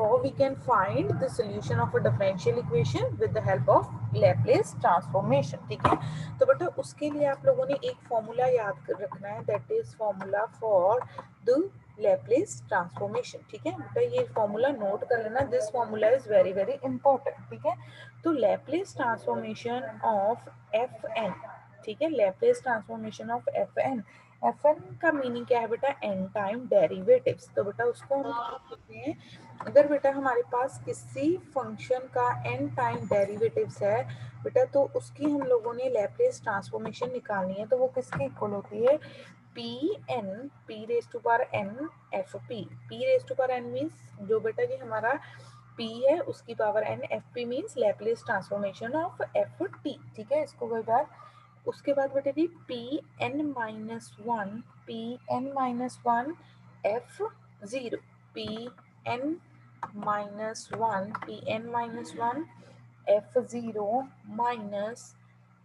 how we can find the solution of a differential equation with the help of Laplace transformation. ठीक है, तो बेटा उसके लिए आप लोगों ने एक फॉर्मूला याद रखना है, that is formula for the Laplace transformation. ठीक है बेटा, ये फॉर्मूला नोट कर लेना, this formula is very very important. ठीक है, तो Laplace transformation of Fn. ठीक है, Laplace transformation of Fn. Fn का मीनिंग क्या है बेटा? n time derivatives. तो बेटा उसको हम क्या कहते हैं, अगर बेटा हमारे पास किसी फंक्शन का n टाइम डेरिवेटिव्स है बेटा, तो उसकी हम लोगों ने लैप्लेस ट्रांसफॉर्मेशन निकालनी है, तो वो किसके इक्वल होती है? P n, p raise to power N F p. P raise to power n means जो बेटा जी हमारा p है उसकी पावर n, f p means Laplace transformation of f t. ठीक है, इसको कोई बार. उसके बाद बेटा जी p n minus one, p n minus one f zero, p n minus one, p n minus one f zero minus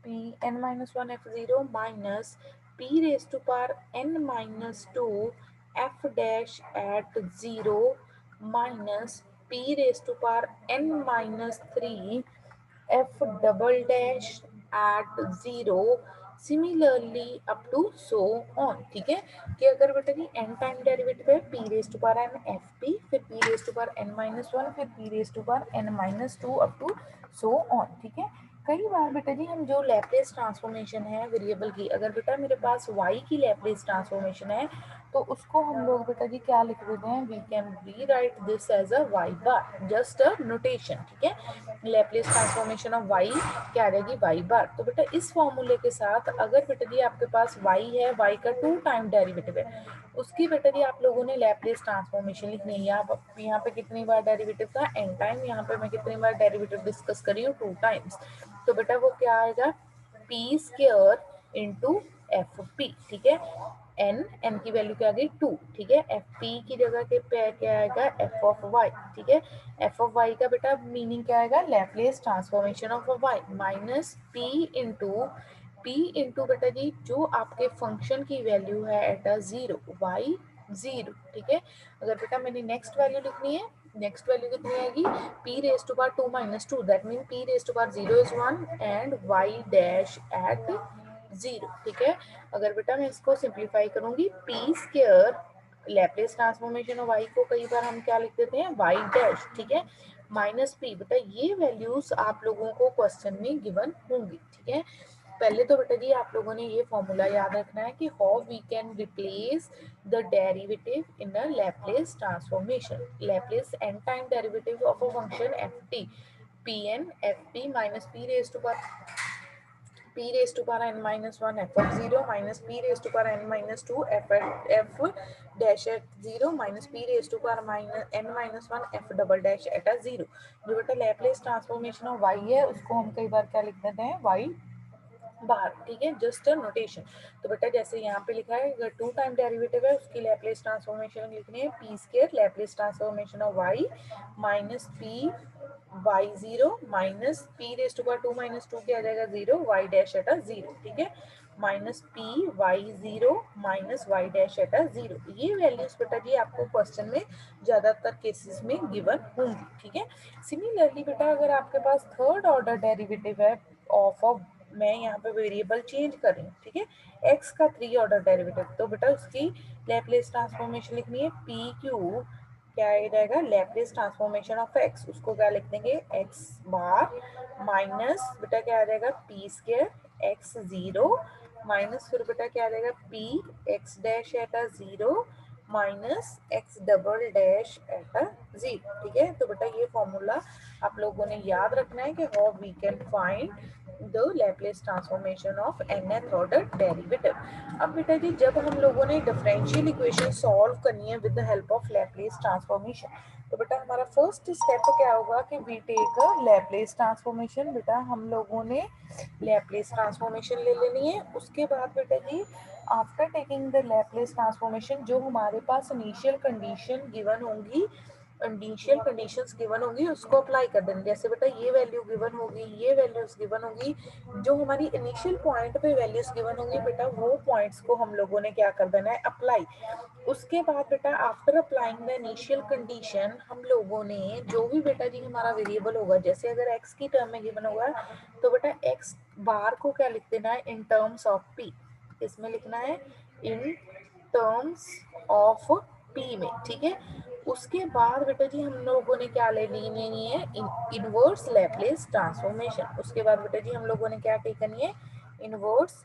p n minus one f zero minus P raise to power N minus two F dash at zero minus P raise to power N minus three F double dash at zero, similarly up to so on. ठीक है, कि अगर बेटा जी N time derivative है P raise to power N F P, फिर P raise to power N minus one, फिर P raise to power N minus two up to so on. ठीक है, कई बार बेटा जी हम जो लैप्लेस ट्रांसफॉर्मेशन है वेरिएबल की, अगर बेटा मेरे पास y की लैप्लेस ट्रांसफॉर्मेशन है तो उसको हम लोग बेटा जी क्या लिख देते हैं, we can rewrite this as a y bar, just a notation. ठीक है, लैप्लेस ट्रांसफॉर्मेशन ऑफ y क्या आ जाएगी, y बार. तो बेटा इस फॉर्मूले के साथ अगर बेटा जी आपके पास y है, y का टू टाइम डेरिवेटिव है, उसकी बेटा जी आप लोगों ने लैप्लेस ट्रांसफॉर्मेशन लिखनी है. यहाँ पे कितनी बार डेरिवेटिव था, n टाइम. यहाँ पे मैं कितनी बार डेरिवेटिव डिस्कस कर रही हूँ, टू टाइम्स. तो बेटा वो क्या आएगा, P square into F P. ठीक है, एन की वैल्यू क्या आ गई, टू. ठीक है, एफ पी की जगह के पे क्या आएगा, एफ ऑफ वाई. ठीक है, एफ ऑफ वाई का बेटा मीनिंग क्या आएगा, Laplace transformation of y minus p into बेटा जी जो आपके फंक्शन की वैल्यू है at a zero, y zero. ठीक है, अगर बेटा मैंने नेक्स्ट वैल्यू लिखनी है, नेक्स्ट वैल्यू कितनी आएगी, p raise to power two minus two, that mean p raise to power zero is one and y dash at zero. ठीक है, अगर बेटा मैं इसको सिंप्लीफाई करूंगी, p square Laplace transformation of y को कई बार हम क्या लिख देते हैं, y डैश. ठीक है, माइनस p. बेटा ये वैल्यूज आप लोगों को क्वेश्चन में गिवन होंगी. ठीक है, पहले तो बेटा जी आप लोगों ने ये फॉर्मूला याद रखना है कि how we can replace the derivative in a Laplace transformation. Laplace n time derivative of a function f t, p n F p minus p raised to power n minus 1 f of 0 minus p raised to power n minus 2 f dash at 0 minus p raised to power minus n minus 1 f double dash at a 0. जो बेटा Laplace transformation of y है उसको हम कई बार क्या लिख देते हैं, y बाहर. ठीक है, जस्ट अ नोटेशन. तो बेटा जैसे यहाँ पे लिखा है, अगर टू टाइम डेरिवेटिव है उसकी लैप्लेस ट्रांसफॉर्मेशन लिखनी है, p square Laplace transformation of y minus p y zero minus P raise to power two minus two क्या आ जाएगा, zero, y dash at a zero. ठीक है, minus p y zero minus y dash at a zero. ये values बेटा जी आपको question में ज्यादातर केसेस में गिवन होंगी. ठीक है, सिमिलरली बेटा अगर आपके पास थर्ड ऑर्डर डेरिवेटिव है ऑफ मैं यहाँ पे वेरिएबल चेंज कर रही हूँ. ठीक है, x का थ्री ऑर्डर डेरिवेटिव, तो बेटा उसकी लैप्लेस ट्रांसफॉर्मेशन लिखनी है, पी क्यू क्या आ जाएगा, लैप्लेस ट्रांसफॉर्मेशन ऑफ x, उसको क्या लिख देंगे, x बार माइनस बेटा क्या आ जाएगा, P square x zero minus फिर बेटा क्या आ जाएगा, p x dash at a zero minus x double dash at a zero. ठीक है, तो बेटा ये फॉर्मूला आप लोगों ने याद रखना है कि how we can find the Laplace transformation of nth order derivative. अब बेटा जी जब हम लोगों ने डिफरेंशियल इक्वेशन सॉल्व करनी है with the help of Laplace transformation, तो बेटा हमारा फर्स्ट स्टेप क्या होगा कि we take a Laplace transformation. बेटा हम लोगों ने लैप्लेस ट्रांसफॉर्मेशन ले लेनी है. उसके बाद बेटा जी after taking the Laplace transformation जो हमारे पास इनिशियल कंडीशन गिवन होंगी इनिशियल कंडीशंस गिवन होंगी उसको अप्लाई कर देना। जैसे बेटा ये वैल्यू गिवन होगी, ये वैल्यूज गिवन होगी, जो हमारी इनिशियल पॉइंट पे वैल्यूज गिवन होंगी बेटा वो पॉइंट्स को हम लोगों ने क्या कर देना है, अप्लाई। उसके बाद बेटा after applying the initial condition हम लोगों ने जो भी बेटा जी हमारा वेरिएबल होगा, जैसे अगर एक्स की टर्म में गिवन होगा तो बेटा एक्स बार को क्या लिख देना है, इन टर्म्स ऑफ पी। इसमें लिखना है इन टर्म्स ऑफ पी में, ठीक है। उसके बाद बेटा जी हम लोगों ने क्या ले लेनी है, इनवर्स लैप्लेस ट्रांसफॉर्मेशन। उसके बाद बेटा जी हम लोगों ने क्या करनी है, इनवर्स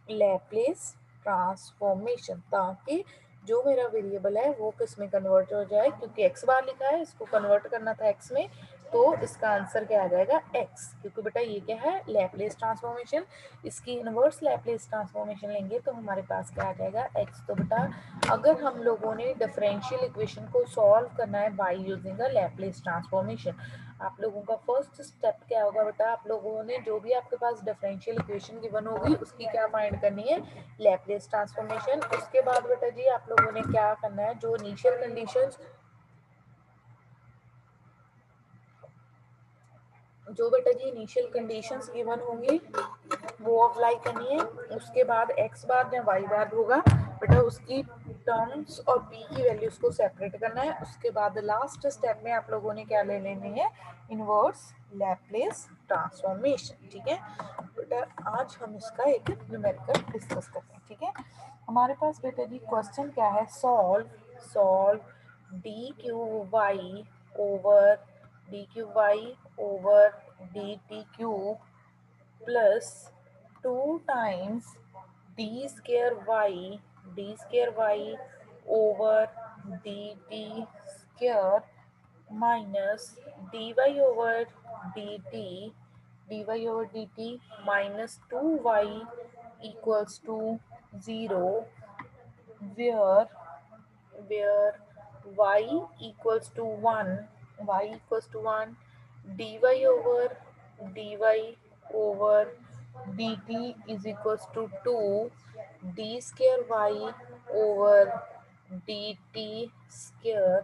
लैप्लेस ट्रांसफॉर्मेशन, ताकि जो मेरा वेरिएबल है वो किस में कन्वर्ट हो जाए, क्योंकि एक्स बार लिखा है इसको कन्वर्ट करना था एक्स में, तो इसका आंसर क्या आ जाएगा एक्स, क्योंकि बेटा ये क्या है, लैप्लेस ट्रांसफॉर्मेशन। इसकी इनवर्स लैप्लेस ट्रांसफॉर्मेशन लेंगे तो हमारे पास क्या आ जाएगा एक्स। तो बेटा अगर हम लोगों ने डिफरेंशियल इक्वेशन को सॉल्व करना है by using a Laplace transformation, आप लोगों का फर्स्ट स्टेप क्या होगा बेटा, आप लोगों ने जो भी आपके पास डिफरेंशियल इक्वेशन गिवन होगी उसकी क्या फाइंड करनी है, लैप्लेस ट्रांसफॉर्मेशन। उसके बाद बेटा जी आप लोगों ने क्या करना है, जो इनिशियल कंडीशंस, जो बेटा जी इनिशियल कंडीशंस गिवन होंगी वो अप्लाई करनी है। उसके बाद एक्स बार या वाई बार होगा बेटा उसकी टर्म्स और पी की वैल्यूज को सेपरेट करना है। उसके बाद लास्ट स्टेप में आप लोगों ने क्या ले लेनी है, इनवर्स लैप्लेस ट्रांसफॉर्मेशन, ठीक है। बेटा आज हम इसका एक न्यूमेरिकल डिस्कस करते हैं, ठीक है। हमारे पास बेटा जी क्वेश्चन क्या है, solve d cube y over d cube y over d t cube plus 2 times d square y over dt square minus dy over dt over dt minus 2y equals to 0, where y equals to 1, dy over dy over dt is equals to 2, d square y over dt square,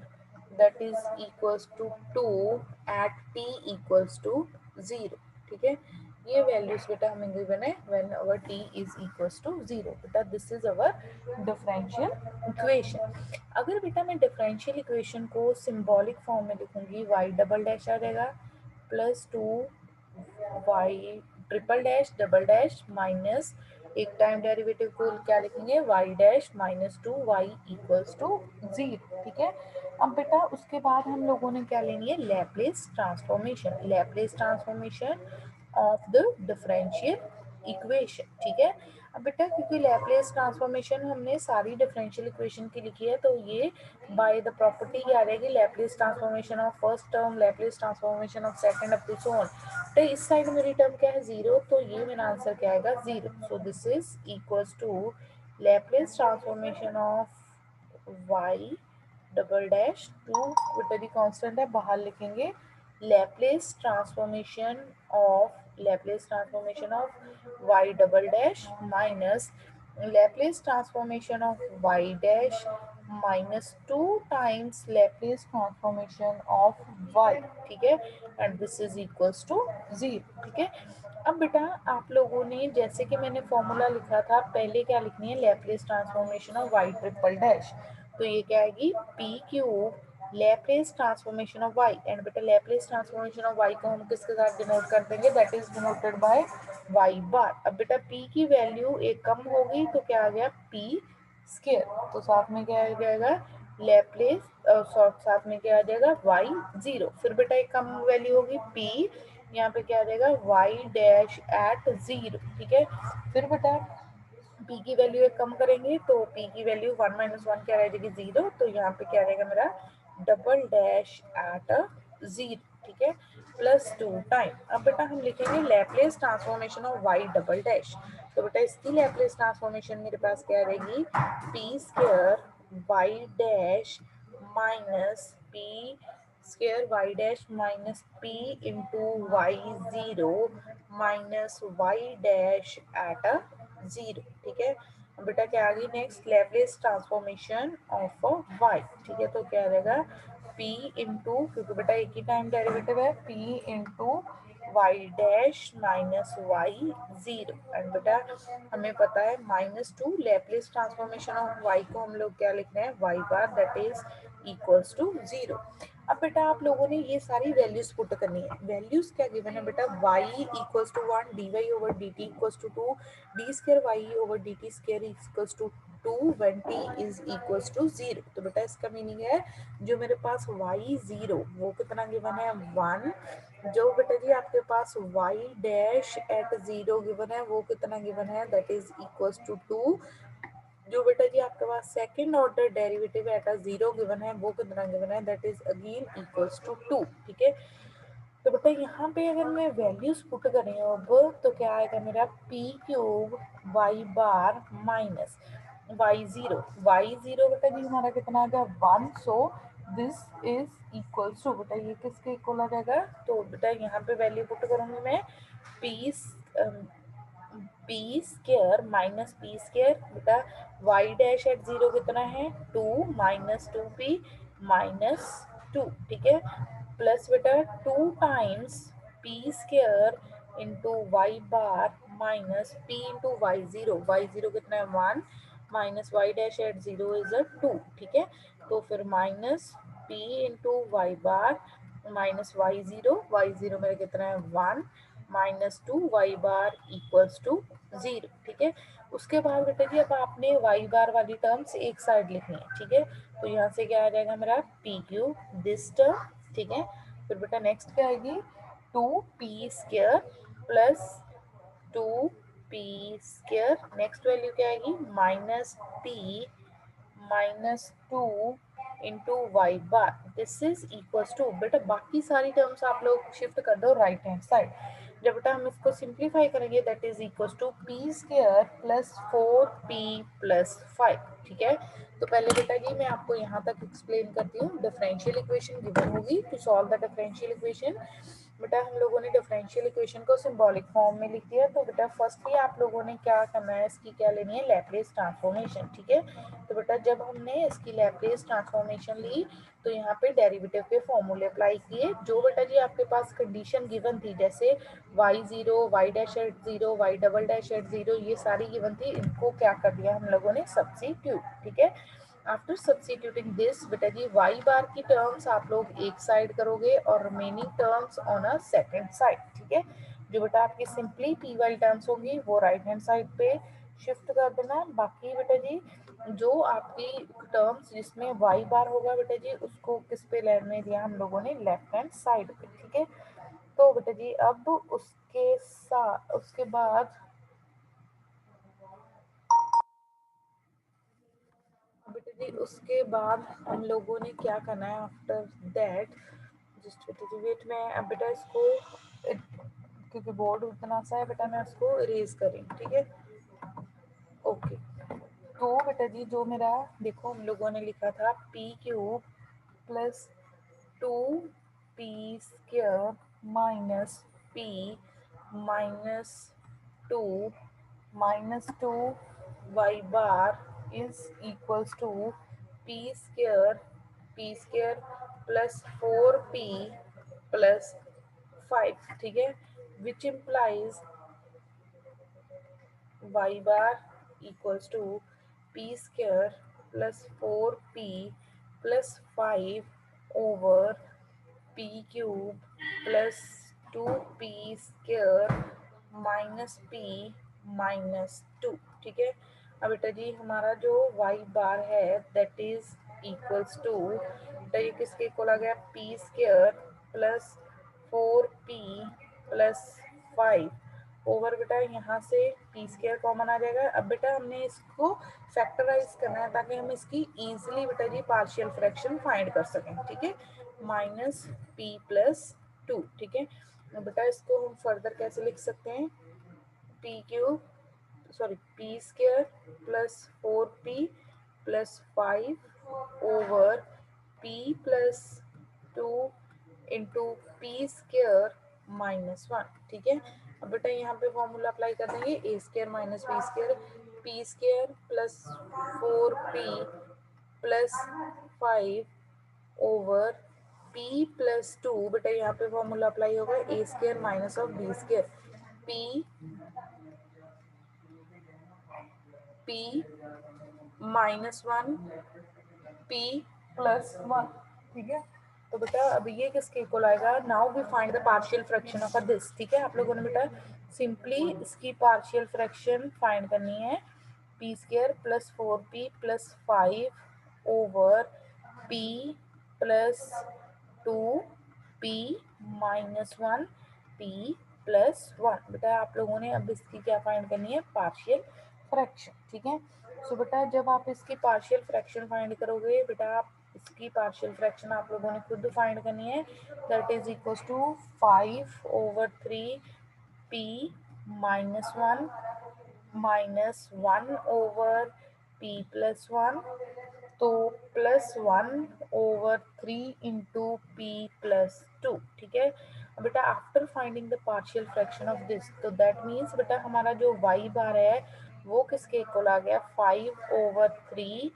that is equals to 2 at t equals to 0, ठीक है। ये values बेटा हमें given है when our t is equals to 0, बेटा this is our differential equation. अगर बेटा मैं डिफरेंशियल इक्वेशन को सिंबॉलिक फॉर्म में लिखूंगी, y डबल डैश आ जाएगा plus 2y triple dash double dash minus एक टाइम डेरिवेटिव को क्या लिखेंगे, y dash minus 2y equals to 0, ठीक है। अब बेटा उसके बाद हम लोगों ने क्या लेनी है, Laplace transformation of the differential equation, ठीक है। अब बेटा क्योंकि लैप्लेस ट्रांसफॉर्मेशन हमने सारी डिफरेंशियल इक्वेशन की लिखी है तो ये बाय द प्रॉपर्टी क्या रहेगी, Laplace transformation of first term, Laplace transformation of second up to so on. तो इस साइड मेरी टर्म क्या है, जीरो, तो ये मेरा आंसर क्या आएगा, zero. So this is equals to Laplace transformation of y double dash, two बेटा जी कांस्टेंट है बाहर लिखेंगे, Laplace transformation of y double dash minus Laplace transformation of y dash minus 2 times Laplace transformation of y, ठीक है, and this is equals to 0, ठीक है। अब बेटा आप लोगों ने जैसे कि मैंने फॉर्मूला लिखा था, पहले क्या लिखनी है, Laplace transformation of Y triple dash, तो ये क्या आएगी, P cube Laplace transformation of Y, and बेटा लैप्लेस ट्रांसफॉर्मेशन ऑफ वाई को हम किसके साथ डिनोट कर देंगे, that is denoted by Y bar. अब बेटा पी की वैल्यू एक कम होगी तो क्या आ गया, पी स्केयर, तो साथ में क्या आ जाएगा, लैप्लेस साथ में क्या आ जाएगा, वाई जीरो, फिर बेटा एक कम वैल्यू होगी पी, यहाँ पे क्या आ जाएगा, वाई डैश एट जीरो, ठीक है। फिर बेटा p की वैल्यू एक कम करेंगे तो p की वैल्यू 1 माइनस 1 क्या रह जाएगी, जीरो, तो यहाँ पे क्या रहेगा मेरा डबल डैश एट जीरो, ठीक है, प्लस 2 टाइम। अब बेटा हम लिखेंगे Laplace transformation of y double dash, तो बेटा इसकी लैप्लेस ट्रांसफॉर्मेशन मेरे पास क्या रहेगी, p square y dash minus p square y dash minus p into y zero minus y dash at zero, ठीक है। बेटा क्या आ गई next, Laplace transformation of y, ठीक है, तो क्या रहेगा p इंटू, क्योंकि बेटा एक ही टाइम डेरिवेटिव है, p into y dash minus y zero. And बेटा हमें पता है -2 लैप्लेस ट्रांसफॉर्मेशन ऑफ y को हम लोग क्या लिख रहे हैं, y bar that is equals to 0। अब बेटा आप लोगों ने ये सारी वैल्यूज पुट करनी है। वैल्यूज क्या गिवन है बेटा, y equals to 1, dy over dt equals to 2, d square y over dt square equals to 2 when t is equals to 0। तो बेटा इसका मीनिंग है जो मेरे पास y 0 वो कितना गिवन है 1, जो बेटा जी आपके पास y डैश एट 0 गिवन है वो कितना गिवन है दैट इज इक्वल्स टू 2, जो बेटा जी आपके पास second order derivative at a 0 given है वो कितना गिवन है that is again equals to 2। ठीक है, तो बेटा यहाँ पे अगर मैं वैल्यूज पुट करें अब तो क्या आएगा मेरा p cube y bar minus y0 बेटा जी हमारा कितना आ गया 1, so this is equals to, बेटा ये किसके इक्वल आ जाएगा, तो बेटा यहाँ पे वैल्यू पुट करूंगी मैं p P square minus P square, बेटा वाई डैश एट 0 कितना है 2 माइनस 2p माइनस 2। ठीक है, प्लस बेटा 2 times p square into y bar minus p into y zero कितना है 1 minus y dash at 0 is a 2। ठीक है, तो फिर minus p into y bar minus y zero मेरा कितना है 1 -2 y बार इक्वल्स टू 0। ठीक है, उसके बाद बेटा जी अब आपने y बार वाली टर्म्स एक साइड लिखनी है। ठीक है, तो यहाँ से क्या आ जाएगा मेरा पी क्यू दिस टर्म। ठीक है, फिर बेटा नेक्स्ट क्या आएगी 2p square plus 2p square, next value क्या आएगी -p -2 into y bar this is equals to, बेटा बाकी सारी टर्म्स आप लोग शिफ्ट कर दो राइट हैंड साइड। जब बेटा हम इसको सिंप्लीफाई करेंगे that is equals to p square plus 4p plus 5। ठीक है, तो पहले बेटा जी मैं आपको यहाँ तक एक्सप्लेन करती हूँ। डिफरेंशियल इक्वेशन गिवन होगी, to solve the differential equation बेटा हम लोगों ने डिफरेंशियल इक्वेशन को सिंबॉलिक फॉर्म में लिख दिया। तो बेटा फर्स्टली आप लोगों ने क्या करना है, इसकी क्या लेनी है लैप्लेस ट्रांसफॉर्मेशन। ठीक है, तो बेटा जब हमने इसकी लैप्लेस ट्रांसफॉर्मेशन ली तो यहाँ पे डेरिवेटिव के फॉर्मूले अप्लाई किए। जो बेटा जी आपके पास कंडीशन गिवन थी जैसे y0 y dash at 0 y double dash at 0 ये सारी गिवन थी, इनको क्या कर दिया हम लोगों ने सब्स्टिट्यूट। ठीक है, आफ्टर सब्स्टिट्यूटिंग दिस बेटा जी y बार की टर्म्स आप लोग एक साइड करोगे और remaining terms on a second side. ठीक है, जो बेटा आपकी सिंपली पी वाली टर्म्स होंगी वो राइट हैंड साइड पे शिफ्ट कर देना। बाकी बेटा जी जो आपकी टर्म्स जिसमें y बार होगा बेटा जी उसको किस पे लेने दिया हम लोगों ने लेफ्ट हैंड साइड पे। ठीक है, तो बेटा जी अब उसके साथ उसके बाद बेटा जी उसके बाद हम लोगों ने क्या करना है आफ्टर दैट, जस्ट बेटा जी वेट मैं अब बेटा इसको क्योंकि बोर्ड उतना सा है बेटा मैं उसको इरेज करें। ठीक है, ओके, तो बेटा जी जो मेरा देखो हम लोगों ने लिखा था p cube plus 2p square minus p minus 2 -2 y bar is equals to p square plus 4p plus 5। ठीक है, which implies y bar equals to p square plus 4p plus 5 over p cube plus 2p square minus p minus 2। ठीक है, अब बेटा जी हमारा जो y बार है दैट इज इक्वल्स टू, बेटा ये किसके इक्वल आ गया p square plus 4p plus 5 over बेटा यहाँ से पी स्क्वायर कॉमन आ जाएगा। अब बेटा हमने इसको फैक्टराइज करना है ताकि हम इसकी इजीली बेटा जी पार्शियल फ्रैक्शन फाइंड कर सकें। ठीक है, माइनस पी प्लस 2। ठीक है, अब बेटा इसको हम फर्दर कैसे लिख सकते हैं, P cube sorry P square plus 4p plus 5 over p plus 2 into P square minus 1। ठीक है, अब बेटा यहाँ पे फॉर्मूला अप्लाई कर देंगे a square minus b square, p square plus 4p plus 5 over p plus 2, बेटा यहाँ पे फॉर्मूला अप्लाई होगा a square minus of b square, p minus 1 p plus 1, ठीक है। तो बेटा अब ये किसके इक्वल आएगा, now we find the partial fraction of this, ठीक है। आप लोगों ने बेटा सिंपली इसकी पार्शियल फ्रैक्शन फाइंड करनी है, p square plus 4p plus 5 over p plus 2p minus 1 p plus 1। बेटा आप लोगों ने अब इसकी क्या फाइंड करनी है, पार्शियल फ्रैक्शन, ठीक है। सो बेटा जब आप इसकी पार्शियल फ्रैक्शन फाइंड करोगे, बेटा आप इसकी पार्शियल फ्रैक्शन आप लोगों ने खुद फाइंड करनी है, that is equal to 5/3p minus 1 minus 1/p+1, तो +1/3 इंटू p प्लस 2, ठीक है। बेटा after finding the partial fraction of this, तो दैट मीन्स बेटा हमारा जो y बार है वो किसके इक्वल आ गया, 5/3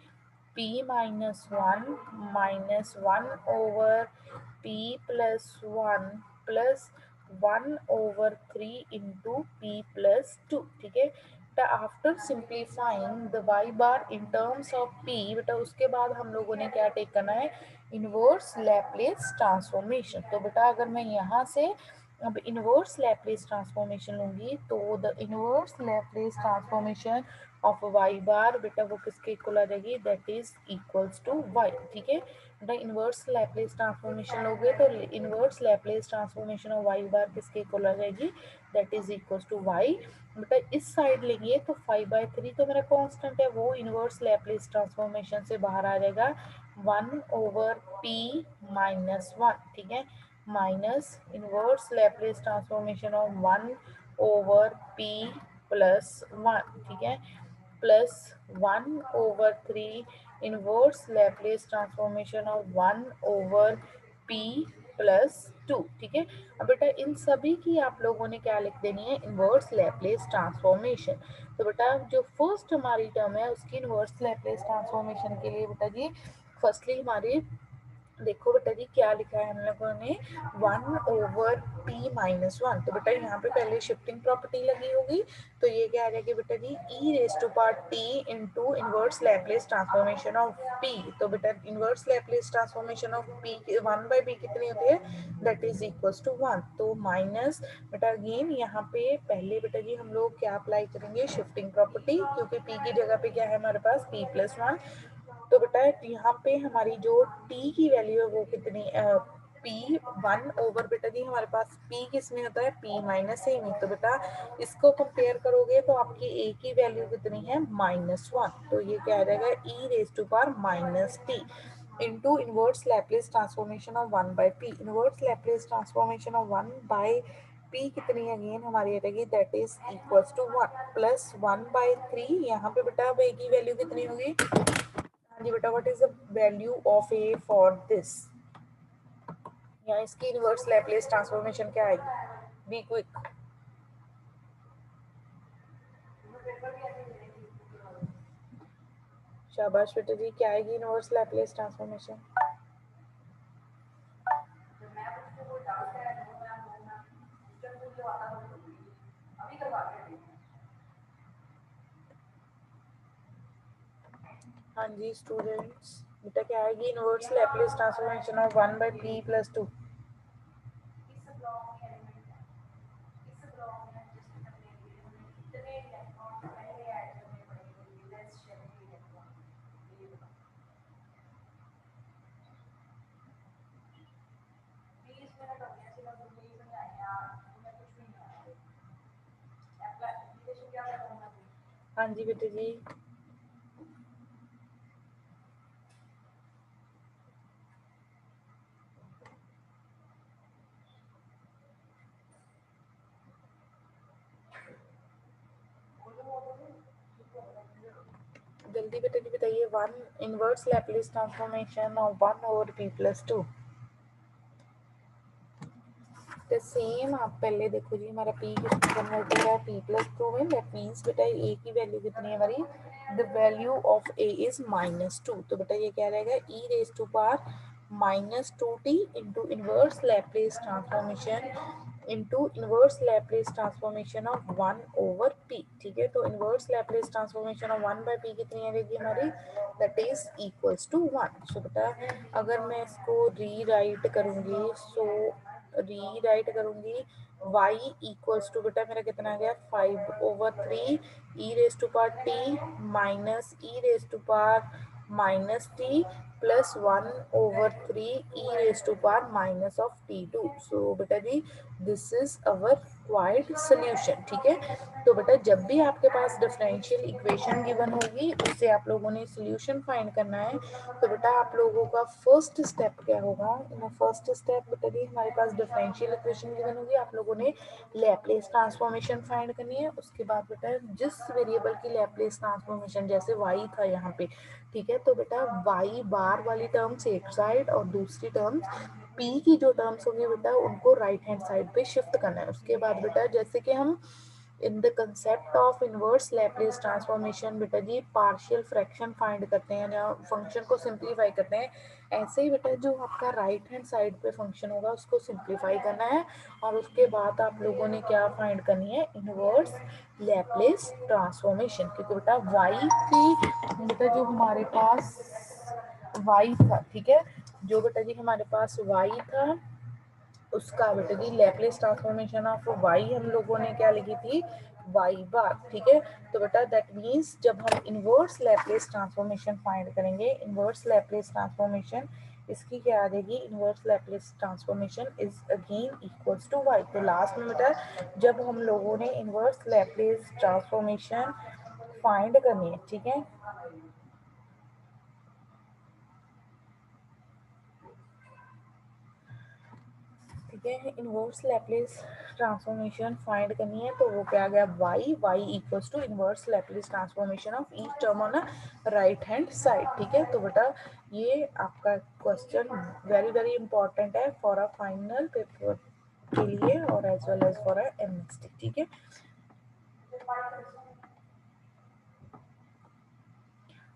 p minus 1 minus 1/p+1 plus 1/3 into p plus 2, ठीक है। बेटा after simplifying the y bar in terms of p, बेटा उसके बाद हम लोगों ने क्या टेक करना है, इनवर्स लैप्लेस ट्रांसफॉर्मेशन। तो बेटा अगर मैं यहाँ से अब इनवर्स लैप्लेस ट्रांसफॉर्मेशन लूंगी, तो the inverse Laplace transformation of y bar, बेटा वो किसके इक्वल आ जाएगी, that is equals to y, ठीक है। बेटा इनवर्स लैप्लेस ट्रांसफॉर्मेशन लोगे तो inverse Laplace transformation of y bar किसके इक्वल आ जाएगी, that is equals to y। बेटा इस साइड लेंगे तो 5/3 तो मेरा कांस्टेंट है, वो इनवर्स लैप्लेस ट्रांसफॉर्मेशन से बाहर आ जाएगा 1/p माइनस 1, ठीक है, minus inverse Laplace transformation of 1/p plus 1, ठीक है, plus 1/3 inverse Laplace transformation of 1/p plus 2, ठीक है। अब बेटा इन सभी की आप लोगों ने क्या लिख देनी है, इनवर्स लैप्लेस ट्रांसफॉर्मेशन। तो बेटा जो फर्स्ट हमारी टर्म है उसकी इनवर्स लैप्लेस ट्रांसफॉर्मेशन के लिए बेटा जी फर्स्टली हमारी देखो बेटा जी क्या लिखा है हम लोगों ने, 1/p माइनस 1, तो बेटा यहाँ पे पहले शिफ्टिंग प्रॉपर्टी लगी होगी, तो ये क्या आ जाएगी बेटा जी, e⁻t into inverse Laplace transformation of p। तो बेटा inverse Laplace transformation of p 1/p कितनी होती है, दैट इज इक्वल्स टू 1, तो माइनस बेटा अगेन यहाँ पे पहले बेटा जी हम लोग क्या अप्लाई करेंगे, शिफ्टिंग प्रॉपर्टी, क्योंकि p की जगह पे क्या है हमारे पास p+1। तो बेटा यहाँ पे हमारी जो t की वैल्यू है वो कितनी, p1 बेटा जी हमारे पास p किस में होता है, p माइनस ए में, तो बेटा इसको कंपेयर करोगे तो आपकी a की वैल्यू कितनी है, -1, तो ये क्या आ जाएगा, e⁻t into inverse Laplace transformation of 1/p, inverse Laplace transformation of 1/p कितनी अगेन हमारी आ जाएगी, that is equals to 1 plus 1/3, यहाँ पे बेटा अब a की वैल्यू कितनी होगी, हाँ जी बेटा, what is the value of A for this, यहाँ इसकी इनवर्स लैप्लेस ट्रांसफॉर्मेशन क्या आएगी, बी क्विक, शाबाश बेटा जी, क्या आएगी इनवर्स लैप्लेस ट्रांसफॉर्मेशन, हाँ जी स्टूडेंट्स, बेटा क्या आएगी inverse Laplace transformation of 1/p plus 2, हाँ जी बेटा जी, जल्दी बेटा जी बताइए, 1 inverse Laplace transformation of 1/p plus 2, तो सेम आप पहले देखो जी हमारा p किसमें कन्वर्ट हो रहा है, p प्लस 2 में, दैट मीन्स बेटा a की वैल्यू कितनी है हमारी, the value of a is -2, तो बेटा ये क्या रहेगा, e⁻ minus 2t into inverse Laplace transformation into inverse Laplace transformation of 1/p। ठीक है, तो inverse Laplace transformation of 1/p कितनी आएगी हमारी, that is equals to 1। So बेटा अगर मैं इसको रीराइट करूंगी, सो रीराइट करूंगी y इक्वल्स टू बेटा मेरा कितना आ गया 5/3 e raise to power t minus e raise to power minus t plus 1/3 e raise to power minus of t2। So बेटा जी this is our required solution. ठीक है, तो बेटा जब भी आपके पास डिफरेंशियल इक्वेशन गिवन होगी उससे आप लोगों ने सोल्यूशन फाइंड करना है। तो बेटा आप लोगों का फर्स्ट स्टेप क्या होगा, फर्स्ट स्टेप बेटा जी हमारे पास डिफरेंशियल इक्वेशन गिवन होगी, आप लोगों ने लैप्लेस ट्रांसफॉर्मेशन फाइंड करनी है। उसके बाद बेटा जिस वेरिएबल की लैप्लेस ट्रांसफॉर्मेशन, जैसे y था यहाँ पे, ठीक है, तो बेटा y बार वाली टर्म्स एक साइड और दूसरी टर्म्स p की जो टर्म्स होंगी बेटा उनको राइट हैंड साइड पे शिफ्ट करना है। उसके बाद बेटा जैसे कि हम in the concept of inverse Laplace transformation बेटा जी पार्शियल फ्रैक्शन फाइंड करते हैं या फंक्शन को सिंप्लीफाई करते हैं, ऐसे ही बेटा जो आपका राइट हैंड साइड पे फंक्शन होगा उसको सिंप्लीफाई करना है। और उसके बाद आप लोगों ने क्या फाइंड करनी है, इनवर्स लैप्लेस ट्रांसफॉर्मेशन, क्योंकि बेटा y की बेटा जो हमारे पास y था, ठीक है, जो बेटा जी हमारे पास y था उसका बेटा जी लैप्लेस ट्रांसफॉर्मेशन ऑफ y हम लोगों ने क्या लिखी थी, y बार। ठीक है, तो बेटा दैट मीन्स जब हम इनवर्स लैप्लेस ट्रांसफॉर्मेशन फाइंड करेंगे, इनवर्स लैप्लेस ट्रांसफॉर्मेशन इसकी क्या आ जाएगी, inverse Laplace transformation is again equals to y। तो लास्ट में बेटा जब हम लोगों ने इनवर्स लैप्लेस ट्रांसफॉर्मेशन फाइंड करनी है, ठीक है, ठीक है, इनवर्स लैप्लेस ट्रांसफॉर्मेशन फाइंड करनी है, तो वो क्या आ गया y equals to inverse Laplace transformation of each term on right hand side. ठीक है, तो बेटा ये आपका क्वेश्चन वेरी वेरी इंपॉर्टेंट है फॉर अ फाइनल पेपर के लिए और as well as for a MST. ठीक है,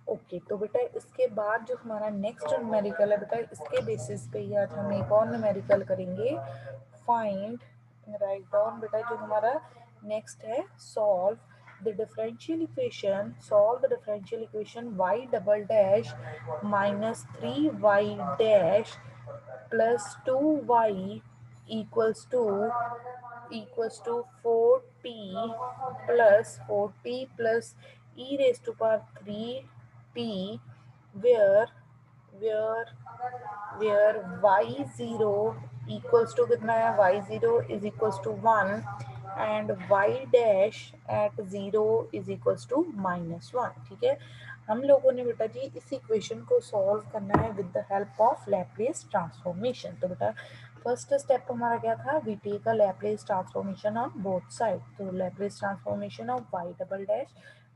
ओके, तो बेटा इसके बाद जो हमारा नेक्स्ट न्यूमेरिकल है बेटा इसके बेसिस पे ही आज हम एक और न्यूमेरिकल करेंगे, फाइंड राइट डाउन बेटा जो हमारा नेक्स्ट है, solve the differential equation, solve the differential equation y double dash minus 3y डैश plus 2y equals to 4t plus e raised to power 3t where where where y0 equals to कितना है, y0 is equals to 1 and y dash at 0 is equals to -1। ठीक है, हम लोगों ने बेटा जी इस इक्वेशन को सॉल्व करना है with the help of Laplace transformation. तो बेटा फर्स्ट स्टेप हमारा क्या था, we take a Laplace transformation on both side. तो Laplace transformation of y double dash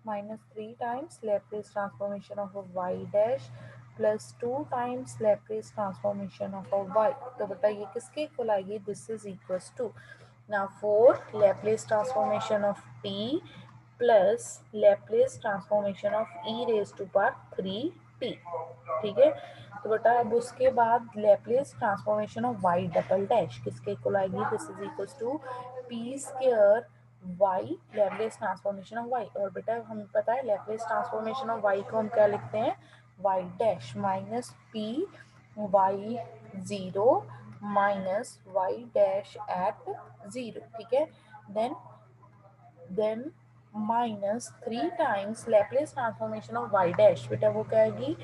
-3 times Laplace transformation of a y dash plus 2 times Laplace transformation of a y। तो बेटा ये किसके इक्वल आएगी, this is equals to now 4 Laplace transformation of t plus Laplace transformation of e raised to power 3t। ठीक है, तो बेटा अब उसके बाद Laplace transformation of y double dash किसके इक्वल आएगी, this is equals to p square y Laplace transformation of y। और बेटा हमें पता है लैप्लेस ट्रांसफॉर्मेशन ऑफ y को हम क्या लिखते हैं, y dash minus p y zero minus y dash at 0। ठीक है, then minus 3 times Laplace transformation of y dash, बेटा वो क्या आएगी,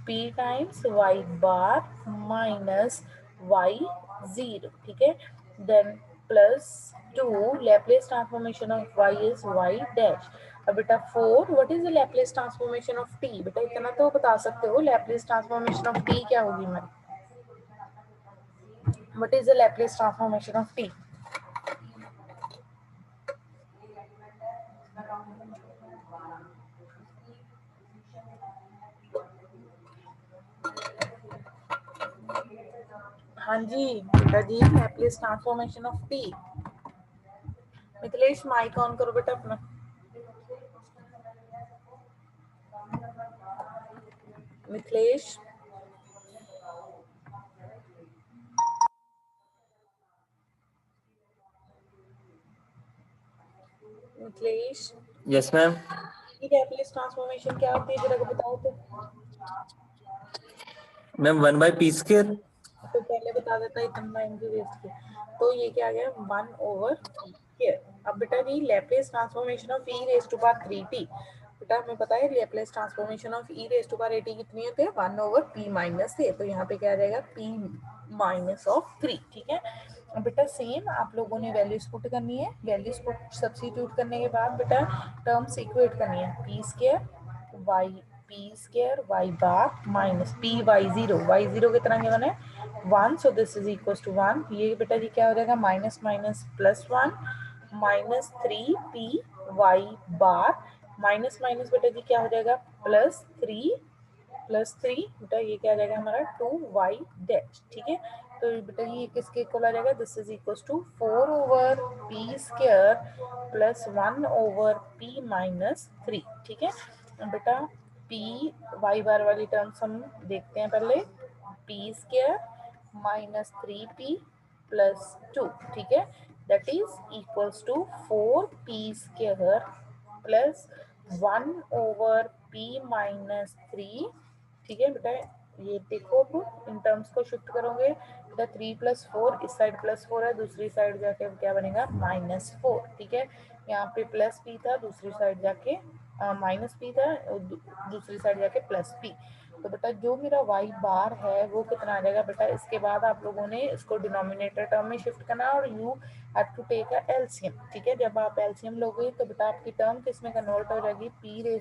p times y bar minus y zero. ठीक है, then plus 2 Laplace transformation of y is y dash. अब बेटा 4 what is the Laplace transformation of t, बेटा इतना तो बता सकते हो लैप्लेस ट्रांसफॉर्मेशन ऑफ t क्या होगी हमारी, what is the Laplace transformation of t। हाँ जी बेटा जी, Laplace transformation of t. Mithilesh mic on करो बेटा अपना। Mithilesh Mithilesh, yes ma'am. Laplace transformation क्या होती है, जरा को बताओ तो। Ma'am 1/p²। तो पहले बता देता इतना इनकी वेस्ट की। तो ये क्या आ गया 1/p²। अब बेटा जी Laplace transformation of e raise to power 3t। बेटा हमें पता है Laplace transformation of e raise to power 8t कितनी होती है 1/p-3। तो यहाँ पे क्या आ जाएगा p-3, ठीक है। अब बेटा सेम आप लोगों ने वैल्यूज पुट करनी है, वैल्यूज पुट सब्स्टिट्यूट करने के बाद बेटा टर्म्स इक्वेट करनी है, p² y p² y bar minus p y zero कितना गिवन है 1, so this is equal to 1। ये बेटा जी क्या हो जाएगा minus minus +1 -3p bar minus minus बेटा जी क्या हो जाएगा +3 बेटा ये क्या आ जाएगा हमारा 2y डैश, ठीक है। तो बेटा ये किसके इक्वल आ जाएगा, this is equal to 4/p² +1/p-3, ठीक है। बेटा p y बार वाली टर्म्स हम देखते हैं पहले, p² -3p+2, ठीक है, that is equals to 4p² +1/p-3, ठीक है। बेटा ये देखो अब इन टर्म्स को शिफ्ट करोगे, बेटा 3+4 इस साइड +4 है, दूसरी साइड जाके क्या बनेगा -4, ठीक है। यहाँ पे प्लस p था, दूसरी साइड जाके माइनस p था, दूसरी साइड जाके प्लस p। तो बेटा जो मेरा y बार है वो कितना आ जाएगा बेटा, इसके बाद आप लोगों ने इसको डिनोमिनेटर टर्म में शिफ्ट करना और you have to take a LCM, ठीक है। जब आप एलसीएम लोगे तो बेटा आपकी टर्म किस में कन्वर्ट हो जाएगी, p⁴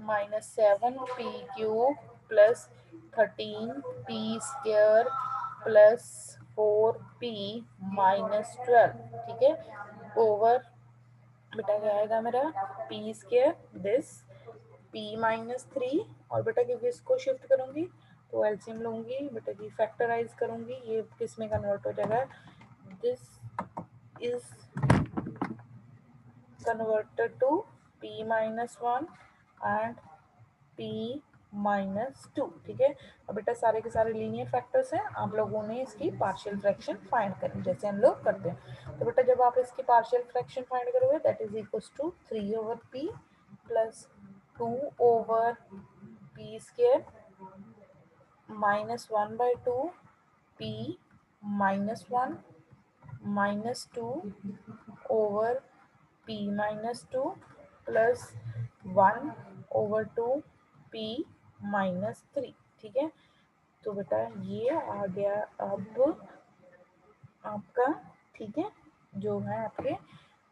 -7p³ +13p² +4p-12, ठीक है, ओवर बेटा क्या आएगा मेरा p² दिस p-3। और बेटा क्योंकि इसको शिफ्ट करूंगी तो एलसीएम लूंगी बेटा जी, फैक्टराइज करूंगी, ये किस में कन्वर्ट हो जाएगा, this is converted to p-1 and p-2, ठीक है। अब बेटा सारे के सारे लीनियर फैक्टर्स हैं, आप लोगों ने इसकी पार्शियल फ्रैक्शन फाइंड करनी जैसे हम लोग करते हैं। तो बेटा जब आप इसकी पार्शियल फ्रैक्शन फाइंड करोगे that is equal to 3/p +2/p² -1/2p-1 -2/p-2 +1/2p-3, ठीक है। तो बेटा ये आ गया अब आपका, ठीक है, जो है आपके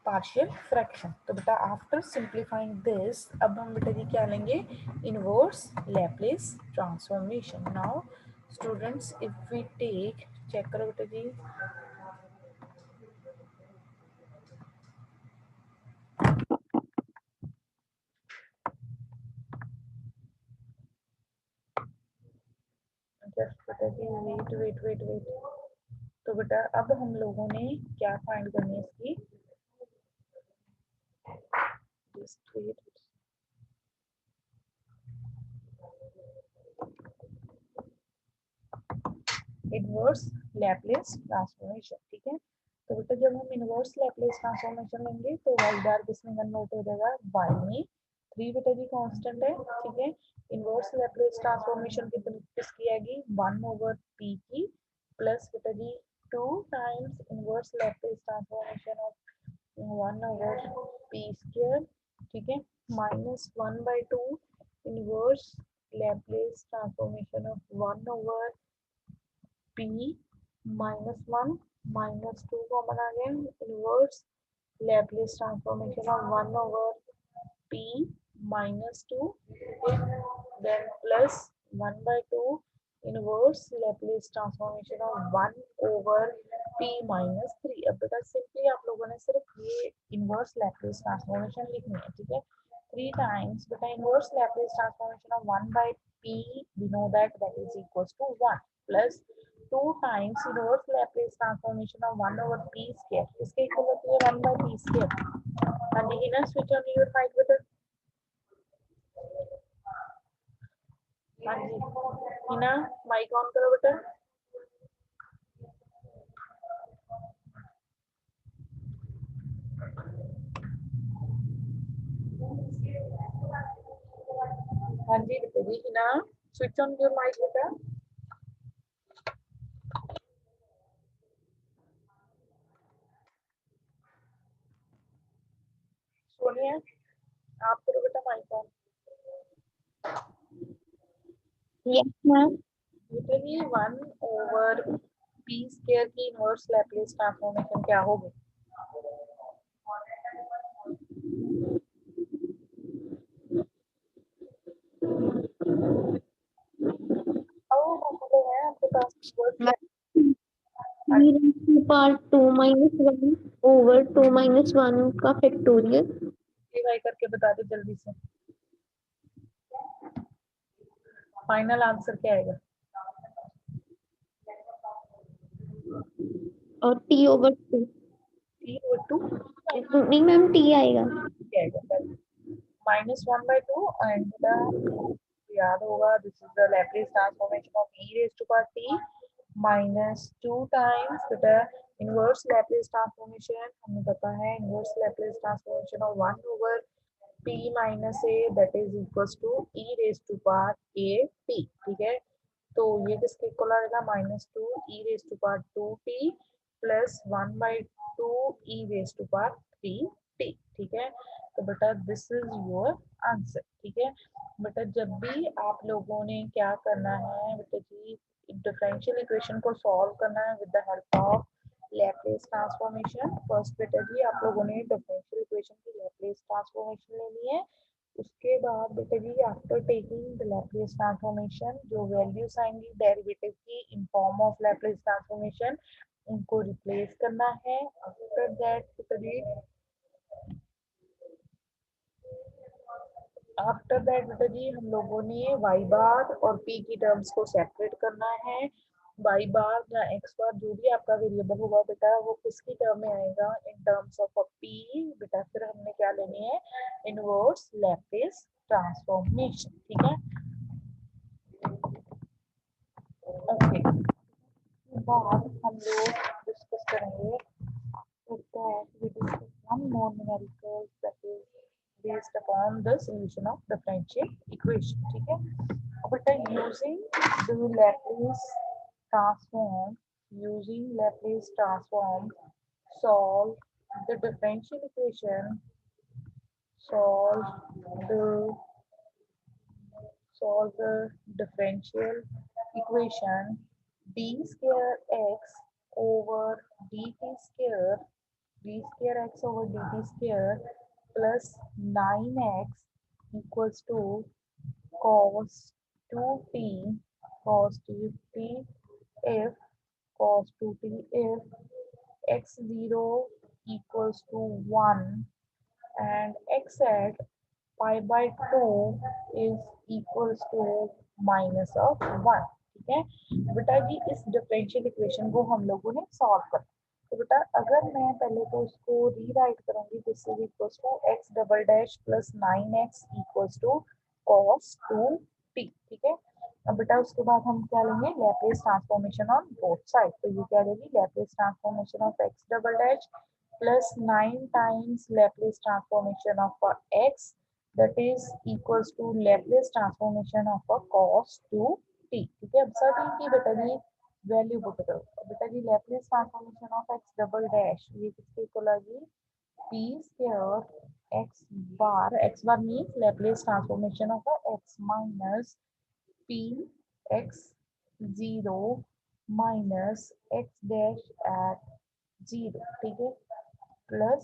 पार्शियल फ्रैक्शन। तो बेटा आफ्टर सिंप्लीफाइंग दिस अब हम बेटा जी क्या लेंगे, inverse Laplace transformation. Now students if we take, check करो बेटा जी, जस्ट बेटा जी वेट वेट वेट वेट। तो बेटा अब हम लोगों ने क्या फाइंड करनी है इसकी, just wait, inverse Laplace transformation, ठीक है। तो बेटा जब हम इनवर्स लैप्लेस ट्रांसफॉर्मेशन लेंगे तो y बार किसमें कन्वर्ट हो जाएगा, y में। 3 बेटा जी कांस्टेंट है, ठीक है। इनवर्स लैप्लेस ट्रांसफॉर्मेशन किसकी आएगी 1/p की, प्लस बेटा जी 2 times inverse Laplace transformation of 1/p², ठीक है, -1/2 inverse Laplace transformation of 1/p -1 -2 common आ गया, inverse Laplace transformation of 1/p-2, then plus 1/2 inverse Laplace transformation of 1/p-3। अब बेटा सिंपली आप लोगों ने सिर्फ ये इनवर्स लैप्लेस ट्रांसफॉर्मेशन लिखनी है, ठीक है। 3 टाइम्स बेटा inverse Laplace transformation of 1/p, we know that is equals to 1 plus 2 times inverse Laplace transformation of 1/p², इसके इक्वल होती है 1/p²। हाँ जी Hina, switch on your mic बेटा। हाँ जी हिना, माइक ऑन करो बेटा। हाँ जी बेटा जी, Hina switch on your mic बेटा। सोनिया आप करो बेटा माइक ऑन। Yes ma'am. बेटा जी 1/p स्क्वायर की इनवर्स लैप्लेस ट्रांसफॉर्मेशन क्या होगी? है आपके पास पार्ट 2 - 1 ओवर 2 - 1 का फैक्टोरियल। डिवाइ करके बता दे जल्दी से, फाइनल आंसर क्या आएगा? और टी ओवर 2। t/2 नहीं मैम, टी आएगा। क्या आएगा? -1/2 एंड याद होगा this is the Laplace transformation of e raise to power t -2 times बेटा इनवर्स लैप्लेस ट्रांसफॉर्मेशन हमें पता है inverse Laplace transformation of 1/p - a that is equals to e raise to power a t। ठीक है, तो ये किसके equal आएगा? -2 e raise to power 2t plus 1/2 e raise to power 3t। ठीक है, तो बेटा दिस इज योर आंसर। ठीक है बेटा, जब भी आप लोगों ने क्या करना है बेटा जी, डिफरेंशियल इक्वेशन को सॉल्व करना है with the help of Laplace transformation. First बेटा जी आप लोगों ने डिफरेंशियल इक्वेशन की लैप्लेस ट्रांसफॉर्मेशन लेनी है। उसके बाद बेटा जी after taking the Laplace transformation जो वैल्यूज आएंगी डेरिवेटिव की in form of Laplace transformation उनको रिप्लेस करना है। आफ्टर दैट बेटा जी बेटा जी हम लोगों ने y बार और p की टर्म्स को सेपरेट करना है। y बार या x बार जो भी आपका वेरिएबल होगा बेटा वो किसकी टर्म में आएगा? इन टर्म्स ऑफ p बेटा। फिर हमने क्या लेनी है? Inverse Laplace transformation. ठीक है, ओके। बाद हम लोग डिस्कस करेंगे with that we discuss one more numerical that is based upon the solution of differential equation. ठीक है, अब बेटा using the Laplace transform, using Laplace transform solve the differential equation, solve the solve the differential equation d square x over dt square d square x over dt square plus 9x equals to cos 2t cos 2t if cos 2t if x0 equals to 1 and x at pi by 2 is equals to minus of 1। ठीक है बेटा जी, इस differential equation को हम लोगों ने solve करना। तो बेटा अगर मैं पहले तो इसको रीराइट करूंगी, this is equals to x double dash plus 9x equals to cos 2t। ठीक है, अब बेटा उसके बाद हम क्या लेंगे? Laplace transformation on both side. तो ये क्या लेगी? Laplace transformation of x double dash plus 9 times Laplace transformation of x that is equals to Laplace transformation of a cos 2t। ठीक है, अब सर्टेन की बेटा जी वैल्यू पुट करो। बेटा जी Laplace transformation of x double dash ये किसके equal आ गई? p square x bar means Laplace transformation of a x minus p x 0 minus x dash at 0। ठीक है, plus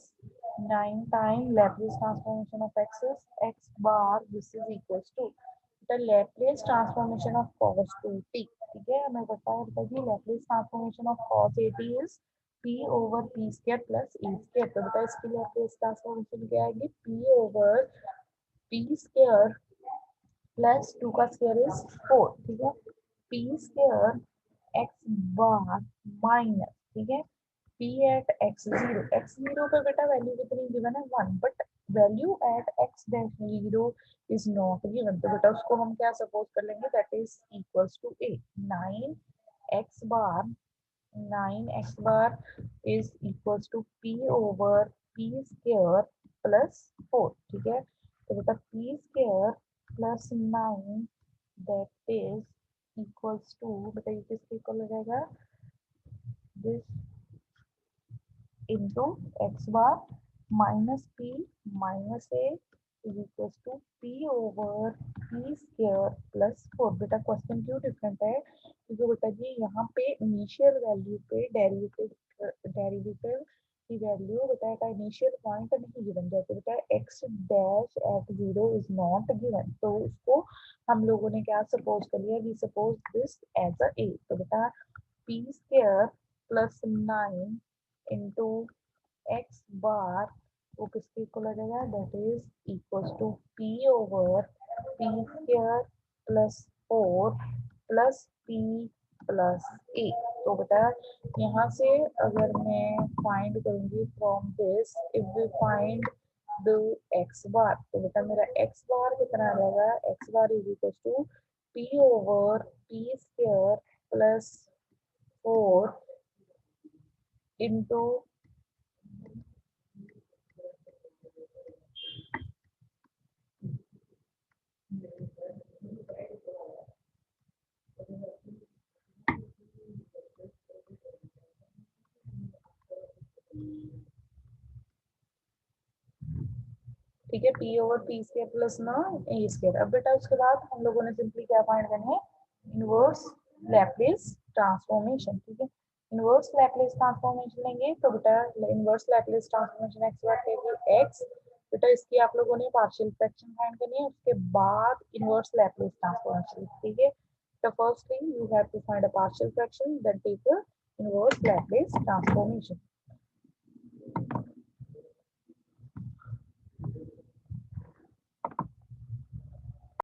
9 time Laplace transformation of x is x bar, this is equals to the Laplace transformation of cos 2t। ठीक है, हमें पता है बेटा जी Laplace transformation of cos 8t is p over p square plus e square। तो बेटा इसकी Laplace transformation क्या आएगी? p over p square plus 2 का स्क्वायर इज 4। ठीक है, p स्क्वायर x बार माइनस, ठीक है, p एट x0 पे बेटा वैल्यू कितनी गिवन है? 1, but value at x dash 0 is not given. तो बेटा उसको हम क्या सपोज कर लेंगे? That is equals to a 9x bar 9x bar is equals to p over p square plus 4। ठीक है, तो बेटा p square plus 9 that is equals to, बताइए किसके इक्वल हो जाएगा, this into x bar minus p minus a is equal to p over p square plus 4। बेटा क्वेश्चन क्यों डिफरेंट है, क्योंकि बेटा जी यहाँ पे इनिशियल वैल्यू पे डेरिवेटिव की वैल्यू बेटा का इनिशियल पॉइंट नहीं गिवन, जैसे बेटा x dash at 0 is not given, तो उसको हम लोगों ने क्या सपोज कर लिया, we suppose this as a A. तो बेटा p square plus 9 into x bar वो किसके इक्वल आ जाएगा, that is equals to p over p square plus 4 plus p plus A. तो बेटा यहाँ से अगर मैं फाइंड करूंगी from this, if we find the x bar, तो बेटा मेरा एक्स बार कितना आ जाएगा, x bar is equals to p over p square plus 4 into ठीक है, p over p square plus ना ए स्क्वायर। अब बेटा उसके बाद हम लोगों ने सिंपली क्या फाइंड करना है, इनवर्स लैप्लेस ट्रांसफॉर्मेशन। ठीक है, इनवर्स लैप्लेस ट्रांसफॉर्मेशन लेंगे तो बेटा इनवर्स लैप्लेस ट्रांसफॉर्मेशन एक्स बार के एक्स, बेटा इसकी आप लोगों ने पार्शियल फ्रैक्शन फाइंड करनी है, उसके बाद इनवर्स लैप्लेस ट्रांसफॉर्मेशन। ठीक है, तो first thing you have to find a partial fraction, then take the inverse Laplace transformation.